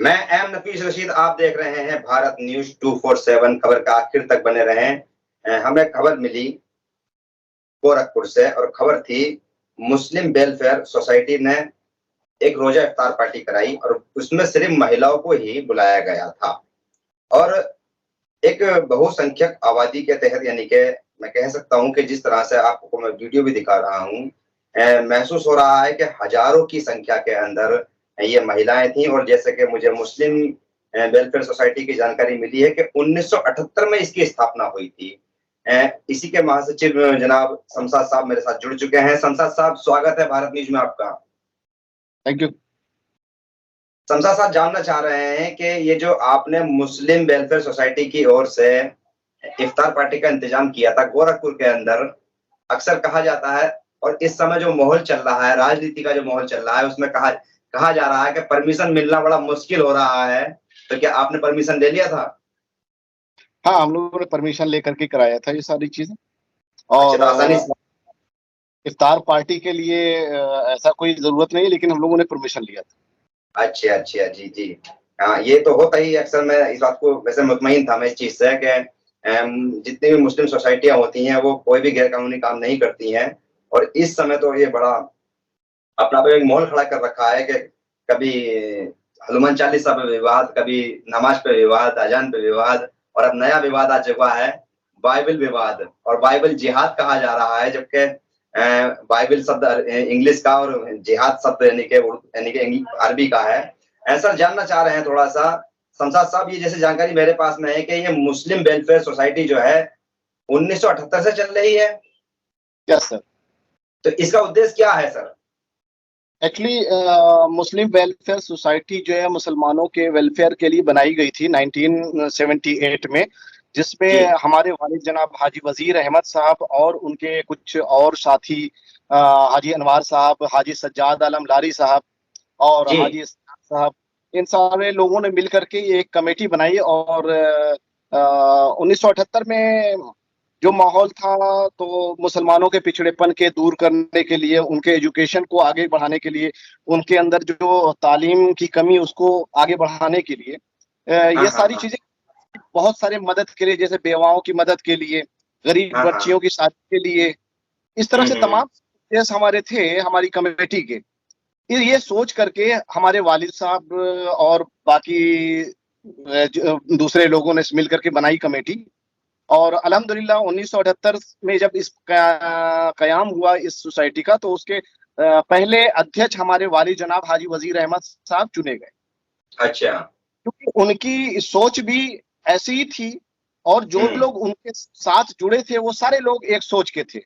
मैं एम नफीस रशीद, आप देख रहे हैं भारत न्यूज 247। खबर का आखिर तक बने रहें। हमें खबर मिली गोरखपुर से और खबर थी मुस्लिम वेलफेयर सोसाइटी ने एक रोजा इफ्तार पार्टी कराई और उसमें सिर्फ महिलाओं को ही बुलाया गया था। और एक बहुसंख्यक आबादी के तहत, यानी कि मैं कह सकता हूं कि जिस तरह से आपको मैं वीडियो भी दिखा रहा हूं, महसूस हो रहा है कि हजारों की संख्या के अंदर ये महिलाएं थी। और जैसे कि मुझे मुस्लिम वेलफेयर सोसाइटी की जानकारी मिली है कि 1978 में इसकी स्थापना हुई थी। इसी के महासचिव जनाब शमशाद साहब मेरे साथ जुड़ चुके हैं। शमशाद साहब, स्वागत है भारत न्यूज में आपका। Thank you. शमशाद साहब, जानना चाह रहे हैं कि ये जो आपने मुस्लिम वेलफेयर सोसाइटी की ओर से इफ्तार पार्टी का इंतजाम किया था गोरखपुर के अंदर, अक्सर कहा जाता है और इस समय जो माहौल चल रहा है, राजनीति का जो माहौल चल रहा है, उसमें कहा जा रहा है कि परमिशन मिलना बड़ा मुश्किल हो रहा है। तो क्या आपने परमिशन ले लिया था? हाँ, हम लोगों ने परमिशन लेकर के कराया था ये सारी चीजें। अच्छा, और तो आसानी इफ्तार पार्टी के लिए ऐसा कोई जरूरत नहीं है, लेकिन हम लोगों ने परमिशन लिया था। अच्छा अच्छा, जी जी। हाँ, ये तो होता ही अक्सर। मैं इस बात को वैसे मुतमईन था मैं इस चीज से कि जितनी भी मुस्लिम सोसाइटियां होती हैं वो कोई भी गैर कानूनी काम नहीं करती हैं। और इस समय तो ये बड़ा अपना पे एक माहौल खड़ा कर रखा है कि कभी हनुमान चालीसा पे विवाद, कभी नमाज पे विवाद, अजान पे विवाद, और अब नया विवाद आ चुका है बाइबल विवाद। और बाइबल जिहाद कहा जा रहा है, जबकि बाइबल शब्द इंग्लिश का और जिहाद शब्द यानी कि अरबी का है। ऐसा जानना चाह रहे हैं थोड़ा सा शमशाद साहब, ये जैसे जानकारी मेरे पास में है कि ये मुस्लिम वेलफेयर सोसाइटी जो है 1978 से चल रही है। Yes sir. तो इसका उद्देश्य क्या है सर? एक्चुअली मुस्लिम वेलफेयर सोसाइटी जो है मुसलमानों के वेलफेयर के लिए बनाई गई थी 1978 में, जिसमें हमारे वालिद जनाब हाजी वजीर अहमद साहब और उनके कुछ और साथी हाजी अनवार साहब, हाजी सज्जाद आलम लारी साहब और हाजी साहब, इन सारे लोगों ने मिलकर के एक कमेटी बनाई। और 1978 में जो माहौल था, तो मुसलमानों के पिछड़ेपन के दूर करने के लिए, उनके एजुकेशन को आगे बढ़ाने के लिए, उनके अंदर जो तालीम की कमी उसको आगे बढ़ाने के लिए ये सारी चीजें, बहुत सारे मदद के लिए, जैसे बेवाओं की मदद के लिए, गरीब बच्चियों की शादी के लिए, इस तरह से तमाम केस हमारे थे हमारी कमेटी के। ये सोच करके हमारे वालिद साहब और बाकी दूसरे लोगों ने मिल करके बनाई कमेटी। और अल्हम्दुलिल्लाह 1978 में जब इस कयाम हुआ इस सोसाइटी का, तो उसके पहले अध्यक्ष हमारे वालिद जनाब हाजी वजीर अहमद साहब चुने गए। अच्छा। क्योंकि उनकी सोच भी ऐसी ही थी और जो लोग उनके साथ जुड़े थे वो सारे लोग एक सोच के थे।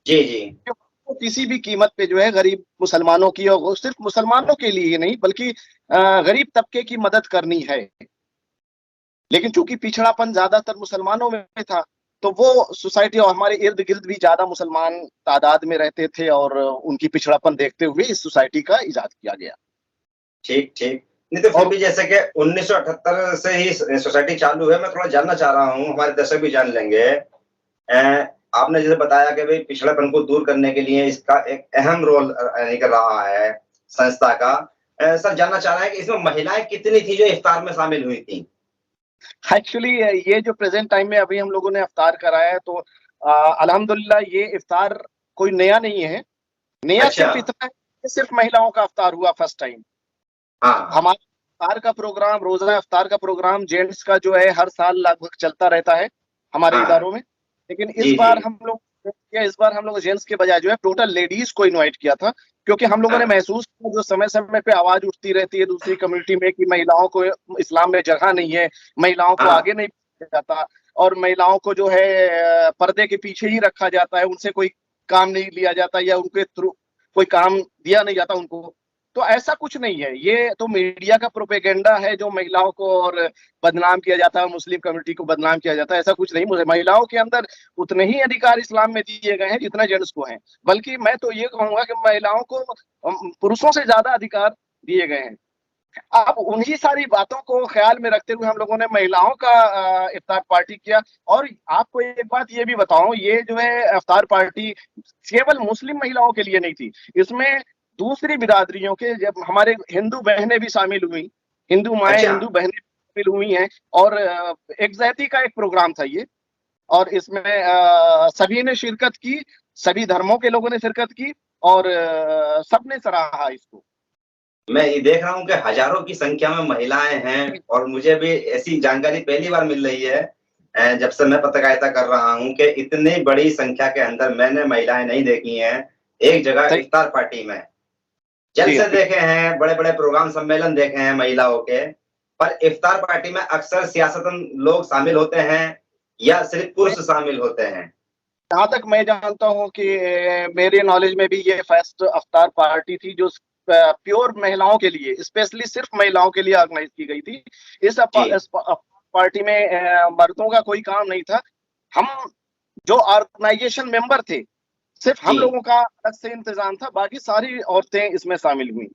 जी जी। तो किसी भी कीमत पे जो है गरीब मुसलमानों की, और सिर्फ मुसलमानों के लिए ही नहीं बल्कि गरीब तबके की मदद करनी है। लेकिन चूंकि पिछड़ापन ज्यादातर मुसलमानों में था, तो वो सोसाइटी, और हमारे इर्द गिर्द भी ज्यादा मुसलमान तादाद में रहते थे, और उनकी पिछड़ापन देखते हुए इस सोसाइटी का इजाद किया गया। ठीक ठीक। नहीं तो फिर भी जैसे कि 1978 से ही सोसाइटी चालू है, मैं थोड़ा जानना चाह रहा हूँ, हमारे दर्शक भी जान लेंगे। आपने जैसे बताया कि भाई पिछड़ापन को दूर करने के लिए इसका एक अहम रोल निकल रहा है संस्था का। सर, जानना चाह रहे हैं कि इसमें महिलाएं कितनी थी जो इफ्तार में शामिल हुई थी? एक्चुअली ये जो प्रेजेंट टाइम में अभी हम लोगों ने इफ्तार कराया है, तो अल्हम्दुलिल्लाह ये इफ्तार कोई नया नहीं है। नया सिर्फ इतना है, सिर्फ महिलाओं का इफ्तार हुआ फर्स्ट टाइम। हमारा इफ्तार का प्रोग्राम, रोजा इफ्तार का प्रोग्राम जेंट्स का जो है हर साल लगभग चलता रहता है हमारे इदारों में। लेकिन इस बार हम लोग जेंट्स के बजाय जो है टोटल लेडीज को इनवाइट किया था, क्योंकि हम लोगों ने महसूस किया जो समय समय पे आवाज उठती रहती है दूसरी कम्युनिटी में कि महिलाओं को इस्लाम में जगह नहीं है, महिलाओं को आगे नहीं बढ़ाया जाता, और महिलाओं को जो है पर्दे के पीछे ही रखा जाता है, उनसे कोई काम नहीं लिया जाता या उनके थ्रू कोई काम दिया नहीं जाता उनको। तो ऐसा कुछ नहीं है, ये तो मीडिया का प्रोपेगेंडा है जो महिलाओं को और बदनाम किया जाता है, मुस्लिम कम्युनिटी को बदनाम किया जाता है। ऐसा कुछ नहीं, मुझे महिलाओं के अंदर उतने ही अधिकार इस्लाम में दिए गए हैं जितना जेंट्स को हैं। बल्कि मैं तो ये कहूंगा कि महिलाओं को पुरुषों से ज्यादा अधिकार दिए गए हैं। अब उन्हीं सारी बातों को ख्याल में रखते हुए हम लोगों ने महिलाओं का इफ्तार पार्टी किया। और आपको एक बात ये भी बताऊं, ये जो है इफ्तार पार्टी केवल मुस्लिम महिलाओं के लिए नहीं थी, इसमें दूसरी बिरादरियों के, जब हमारे हिंदू बहनें भी शामिल हुई, हिंदू माएँ, अच्छा। हिंदू बहनें शामिल हुई हैं और एग्जैक्टी का एक प्रोग्राम था ये, और इसमें सभी ने शिरकत की, सभी धर्मों के लोगों ने शिरकत की और सबने सराहा इसको। मैं ये देख रहा हूँ कि हजारों की संख्या में महिलाएं हैं और मुझे भी ऐसी जानकारी पहली बार मिल रही है जब से मैं पत्रकारिता कर रहा हूँ कि इतनी बड़ी संख्या के अंदर मैंने महिलाएं नहीं देखी हैं एक जगह सही। इफ्तार पार्टी में। जी जलसे हाँ। देखे हैं, बड़े-बड़े प्रोग्राम सम्मेलन देखे हैं महिलाओं के, पर इफ्तार पार्टी में अक्सर सियासतन लोग शामिल होते हैं या सिर्फ पुरुष शामिल होते हैं? जहाँ तक मैं जानता हूँ कि मेरे नॉलेज में भी ये फर्स्ट अफ्तार पार्टी थी जो प्योर महिलाओं के लिए, स्पेशली सिर्फ महिलाओं के लिए ऑर्गेनाइज की गई थी। इस जी। पार्टी में मर्दों का कोई काम नहीं था। हम जो ऑर्गेनाइजेशन मेंबर थे, सिर्फ हम जी। लोगों का अलग से इंतजाम था, बाकी सारी औरतें इसमें शामिल हुई।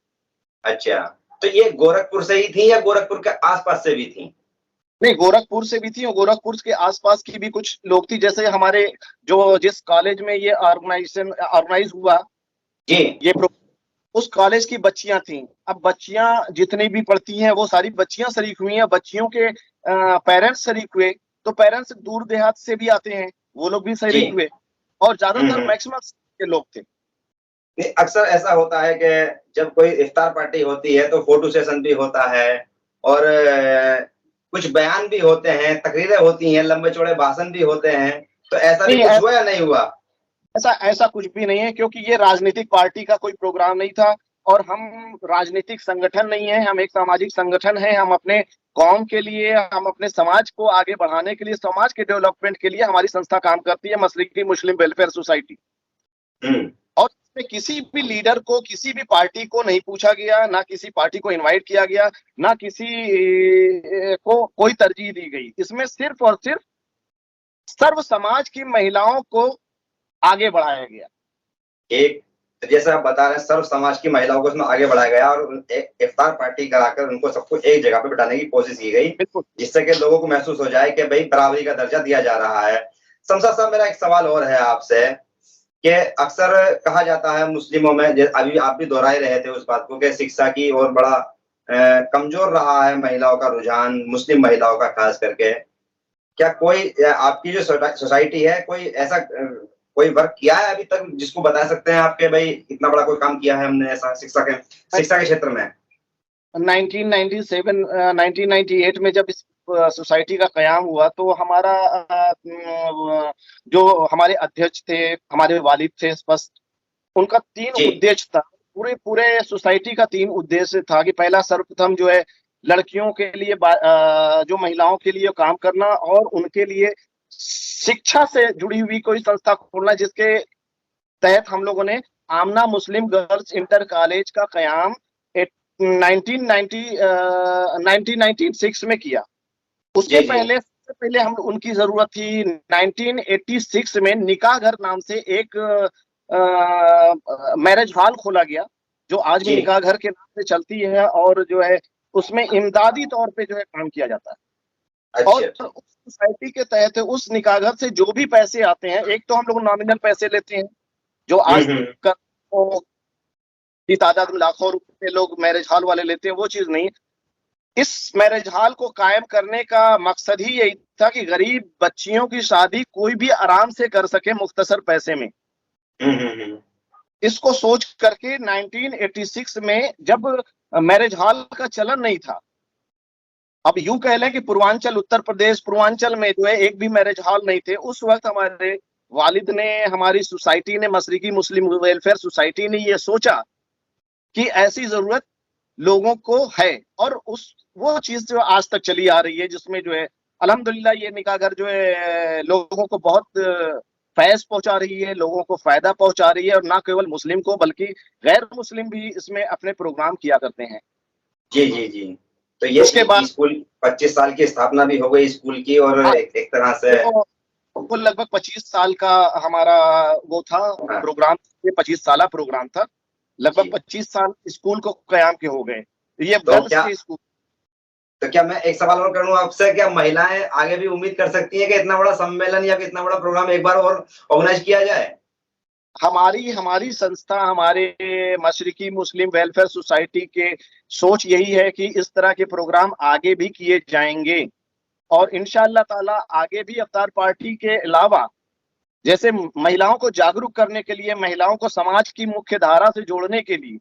अच्छा, तो ये गोरखपुर से ही थी या गोरखपुर के आस-पास से भी थी? नहीं, गोरखपुर से भी थी और गोरखपुर के आसपास की भी कुछ लोग थी। जैसे हमारे जो जिस कॉलेज में ये ऑर्गेनाइज हुआ, जी। ये उस कॉलेज की बच्चियां थीं। अब बच्चियां जितनी भी पढ़ती हैं वो सारी बच्चियां शरीक हुई हैं, बच्चियों के पेरेंट्स शरीक हुए, तो पेरेंट्स दूर देहात से भी आते हैं, वो लोग भी जी। शरीक हुए और ज्यादातर हुँ। मैक्सिमम के लोग थे। नहीं, अक्सर ऐसा होता है कि जब कोई इफ्तार पार्टी होती है तो फोटो सेशन भी होता है और कुछ बयान भी होते हैं, तकरीरें होती हैं, लंबे-चौड़े भाषण भी होते हैं, तो ऐसा भी नहीं, कुछ हुआ या नहीं हुआ? ऐसा ऐसा कुछ भी नहीं है, क्योंकि ये राजनीतिक पार्टी का कोई प्रोग्राम नहीं था और हम राजनीतिक संगठन नहीं है, हम एक सामाजिक संगठन है। हम अपने कौम के लिए, हम अपने समाज को आगे बढ़ाने के लिए, समाज के डेवलपमेंट के लिए हमारी संस्था काम करती है, मशरिकी मुस्लिम वेलफेयर सोसाइटी। हुँ। और इसमें किसी भी लीडर को, किसी भी पार्टी को नहीं पूछा गया, ना किसी पार्टी को इनवाइट किया गया, ना किसी को कोई तरजीह दी गई। इसमें सिर्फ और सिर्फ सर्व समाज की महिलाओं को आगे बढ़ाया गया। एक जैसा आप बता रहे हैं सर्व समाज की महिलाओं को इसमें आगे बढ़ाया गया और एक इफ्तार पार्टी कराकर उनको सबको एक जगह पे बिठाने की कोशिश की गई, बिल्कुल। जिससे कि लोगों को महसूस हो जाए कि भई बराबरी का दर्जा दिया जा रहा है। शमशाद साहब मेरा एक सवाल और है आपसे कि अक्सर कहा जाता है मुस्लिमों में अभी आप भी दोहरा ही रहे थे उस बात को कि शिक्षा की ओर बड़ा कमज़ोर रहा है महिलाओं का रुझान, मुस्लिम महिलाओं का खास करके। क्या कोई आपकी जो सोसाइटी है कोई ऐसा कोई वर्क किया है अभी तक जिसको बता सकते हैं आप कि भई इतना बड़ा कोई काम किया है हमने ऐसा शिक्षा के क्षेत्र में? 1998 में जब इस सोसाइटी का कयाम हुआ तो हमारा जो हमारे अध्यक्ष थे, हमारे वालिद थे स्पष्ट, उनका 3 जी। उद्देश्य था। पूरे सोसाइटी का 3 उद्देश्य था कि पहला सर्वप्रथम जो है लड़कियों के लिए जो महिलाओं के लिए काम करना और उनके लिए शिक्षा से जुड़ी हुई कोई संस्था खोलना, जिसके तहत हम लोगों ने आमना मुस्लिम गर्ल्स इंटर कॉलेज का कयाम 1996 में किया। उसके जी, जी। पहले सबसे पहले हम उनकी जरूरत थी 1986 में निकाह घर नाम से एक मैरिज हॉल खोला गया, जो आज भी जी। निकाह घर के नाम से चलती है और जो है उसमें इमदादी तौर पे जो है काम किया जाता है। और अच्छा। उस सोसाइटी के तहत उस निकाह घर से जो भी पैसे आते हैं, एक तो हम लोग नॉमिनल पैसे लेते हैं जो हुँ, आज हुँ। तक की तादाद में लाखों रुपए लोग मैरिज हॉल वाले लेते हैं, वो चीज नहीं। इस मैरिज हॉल को कायम करने का मकसद ही यही था कि गरीब बच्चियों की शादी कोई भी आराम से कर सके मुख्तसर पैसे में। हुँ, हुँ, हुँ। इसको सोच करके 1986 में जब मैरिज हॉल का चलन नहीं था, अब यूं कह लें कि पूर्वांचल उत्तर प्रदेश, पूर्वांचल में जो है एक भी मैरिज हॉल नहीं थे, उस वक्त हमारे वालिद ने, हमारी सोसाइटी ने, मशरिकी मुस्लिम वेलफेयर सोसाइटी ने ये सोचा कि ऐसी जरूरत लोगों को है और उस वो चीज जो आज तक चली आ रही है, जिसमें जो है अल्हम्दुलिल्लाह ये निकाह घर जो है लोगों को बहुत फैज़ पहुंचा रही है, लोगों को फायदा पहुंचा रही है और ना केवल मुस्लिम को बल्कि गैर मुस्लिम भी इसमें अपने प्रोग्राम किया करते हैं। जी, जी, जी। तो ये उसके बाद स्कूल 25 साल की स्थापना भी हो गई स्कूल की और हाँ, एक तरह से वो लगभग 25 साल का हमारा वो था हाँ, प्रोग्राम, ये 25 साल प्रोग्राम था। लगभग जी। 25 साल स्कूल को कयाम के हो गए। ये तो गर्ल्स क्या के स्कूल। तो क्या मैं एक सवाल और करूँ आपसे, क्या महिलाएँ आगे भी उम्मीद कर सकती हैं कि इतना बड़ा सम्मेलन या फिर इतना बड़ा प्रोग्राम एक बार और ऑर्गेनाइज़ किया जाए? हमारी संस्था, हमारे मशरिकी मुस्लिम वेलफेयर सोसाइटी के सोच यही है कि इस तरह के प्रोग्राम आगे भी किए जाएंगे और इंशाअल्लाह ताला आगे भी इफ्तार पार्टी के अलावा जैसे महिलाओं को जागरूक करने के लिए, महिलाओं को समाज की मुख्य धारा से जोड़ने के लिए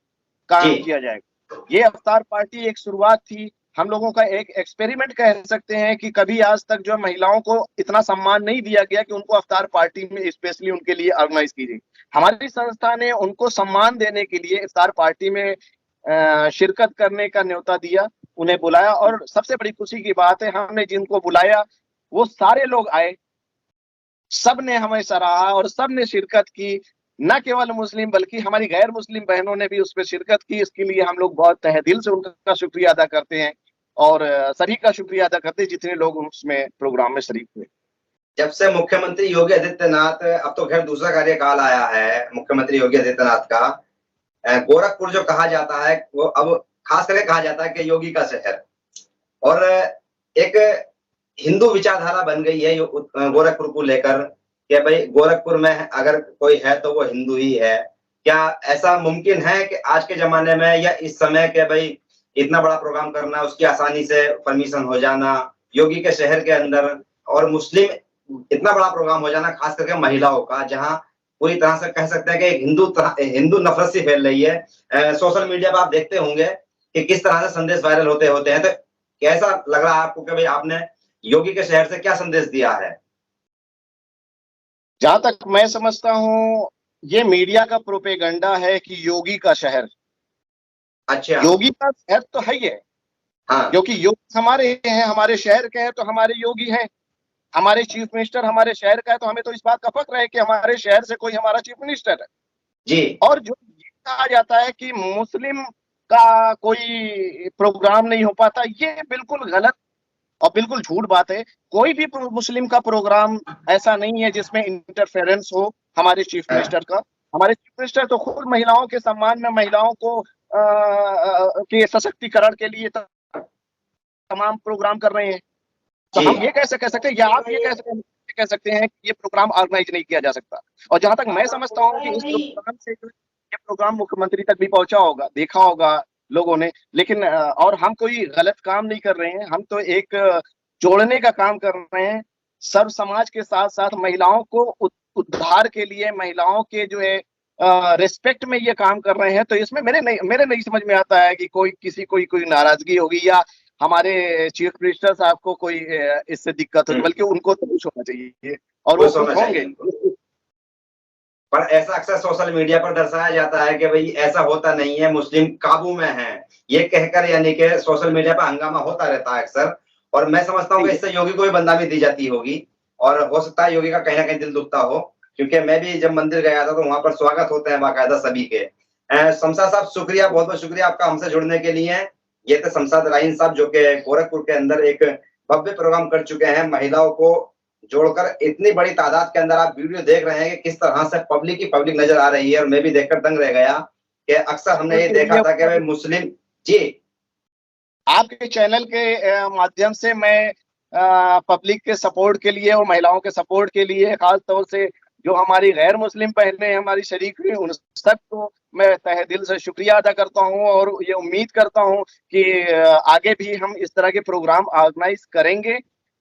काम किया जाएगा। ये इफ्तार पार्टी एक शुरुआत थी, हम लोगों का एक एक्सपेरिमेंट कह सकते हैं कि कभी आज तक जो महिलाओं को इतना सम्मान नहीं दिया गया कि उनको इफ्तार पार्टी में स्पेशली उनके लिए ऑर्गेनाइज की गई। हमारी संस्था ने उनको सम्मान देने के लिए इफ्तार पार्टी में शिरकत करने का न्योता दिया, उन्हें बुलाया और सबसे बड़ी खुशी की बात है हमने जिनको बुलाया वो सारे लोग आए, सब ने हमें सराहा और सब ने शिरकत की। न केवल मुस्लिम बल्कि हमारी गैर मुस्लिम बहनों ने भी उसमें शिरकत की। इसके लिए हम लोग बहुत तहे दिल से उनका शुक्रिया अदा करते हैं और सभी का शुक्रिया अदा करते हैं जितने लोग उसमें प्रोग्राम में शरीक हुए। जब से मुख्यमंत्री योगी आदित्यनाथ, अब तो खैर दूसरा कार्यकाल आया है मुख्यमंत्री योगी आदित्यनाथ का, गोरखपुर जो कहा जाता है वो अब खास करके कहा जाता है कि योगी का शहर, और एक हिंदू विचारधारा बन गई है गोरखपुर को लेकर कि भाई गोरखपुर में अगर कोई है तो वो हिंदू ही है। क्या ऐसा मुमकिन है कि आज के जमाने में या इस समय के भाई इतना बड़ा प्रोग्राम करना, उसकी आसानी से परमिशन हो जाना योगी के शहर के अंदर, और मुस्लिम इतना बड़ा प्रोग्राम हो जाना खास करके महिलाओं का, जहां पूरी तरह से कह सकते हैं कि हिंदू नफरत सी फैल रही है। सोशल मीडिया पर आप देखते होंगे कि किस तरह से संदेश वायरल होते हैं, तो कैसा लग रहा है आपको कि भाई आपने योगी के शहर से क्या संदेश दिया है? जहां तक मैं समझता हूं ये मीडिया का प्रोपेगेंडा है कि योगी का शहर। अच्छा, योगी का शहर तो है ही है, हाँ, क्योंकि योगी हमारे हैं, हमारे शहर के हैं तो हमारे योगी हैं। हमारे चीफ मिनिस्टर हमारे शहर का है तो हमें तो इस बात का फख्र है कि हमारे शहर से कोई हमारा चीफ मिनिस्टर है जी। और जो ये कहा जाता है कि मुस्लिम का कोई प्रोग्राम नहीं हो पाता, ये बिल्कुल गलत और बिल्कुल झूठ बात है। कोई भी मुस्लिम का प्रोग्राम ऐसा नहीं है जिसमें इंटरफेरेंस हो हमारे चीफ मिनिस्टर का। हमारे चीफ मिनिस्टर तो खुद महिलाओं के सम्मान में, महिलाओं को के सशक्तिकरण के लिए तमाम प्रोग्राम कर रहे हैं। तो हम ये कैसे कह सकते हैं या आप ये कैसे कह सकते हैं कि ये प्रोग्राम ऑर्गेनाइज नहीं किया जा सकता? और जहां तक मैं समझता हूँ कि इस प्रोग्राम से ये प्रोग्राम मुख्यमंत्री तक भी पहुंचा होगा, देखा होगा लोगों ने, लेकिन और हम कोई गलत काम नहीं कर रहे हैं, हम तो एक जोड़ने का काम कर रहे हैं सर्व समाज के साथ साथ महिलाओं को उद्धार के लिए, महिलाओं के जो है रिस्पेक्ट में ये काम कर रहे हैं। तो इसमें मेरे नहीं समझ में आता है कि कोई नाराजगी होगी या हमारे चीफ मिनिस्टर साहब को कोई इससे दिक्कत होगी, बल्कि उनको तो खुश होना चाहिए और वो खुश होंगे। पर ऐसा अक्सर सोशल मीडिया पर दर्शाया जाता है कि भाई ऐसा होता नहीं है, मुस्लिम काबू में है, ये कहकर यानी कि सोशल मीडिया पर हंगामा होता रहता है अक्सर। और मैं समझता हूँ कि इससे योगी को भी बदनामी दी जाती होगी और हो सकता है योगी का कहीं ना कहीं दिल दुखता हो, क्योंकि मैं भी जब मंदिर गया था तो वहां पर स्वागत होते हैं बाकायदा सभी के। शमशाद साहब शुक्रिया, बहुत बहुत शुक्रिया आपका हमसे जुड़ने के लिए। ये थे शमशाद राइन साहब जो कि गोरखपुर के अंदर एक भव्य प्रोग्राम कर चुके हैं, महिलाओं को जोड़कर इतनी बड़ी तादाद के अंदर आप वीडियो देख रहे हैं कि किस तरह से पब्लिक ही पब्लिक नजर आ रही है। और मैं भी देखकर दंग रह गया कि अक्सर हमने ये देखा था कि मुस्लिम जी आपके चैनल के माध्यम से मैं पब्लिक के सपोर्ट के लिए और महिलाओं के सपोर्ट के लिए खास तौर से जो हमारी गैर मुस्लिम बहनें हमारी शरीक हुई उन सबको मैं तहे दिल से शुक्रिया अदा करता हूं और ये उम्मीद करता हूं कि आगे भी हम इस तरह के प्रोग्राम ऑर्गेनाइज करेंगे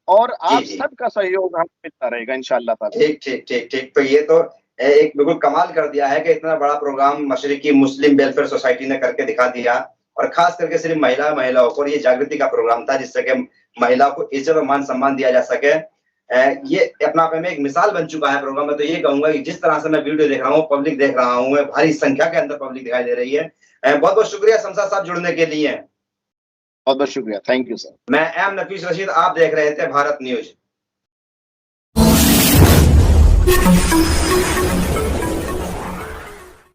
और आप सबका सहयोग हमें मिलता रहेगा इंशाअल्लाह ताला। ठीक। तो ये तो एक बिल्कुल कमाल कर दिया है कि इतना बड़ा प्रोग्राम मशरिकी मुस्लिम वेलफेयर सोसाइटी ने करके दिखा दिया, और खास करके सिर्फ महिलाओं को, ये जागृति का प्रोग्राम था जिससे कि महिलाओं को इज्जत और मान सम्मान दिया जा सके। ये अपने आप में एक मिसाल बन चुका है प्रोग्राम में। तो ये कहूंगा कि जिस तरह से मैं वीडियो देख रहा हूँ, पब्लिक देख रहा हूँ, भारी संख्या के अंदर पब्लिक दिखाई दे रही है। बहुत बहुत शुक्रिया शमशाद साहब जुड़ने के लिए। बहुत बहुत शुक्रिया, थैंक यू सर। मैं एम नफीस रशीद, आप देख रहे थे भारत न्यूज।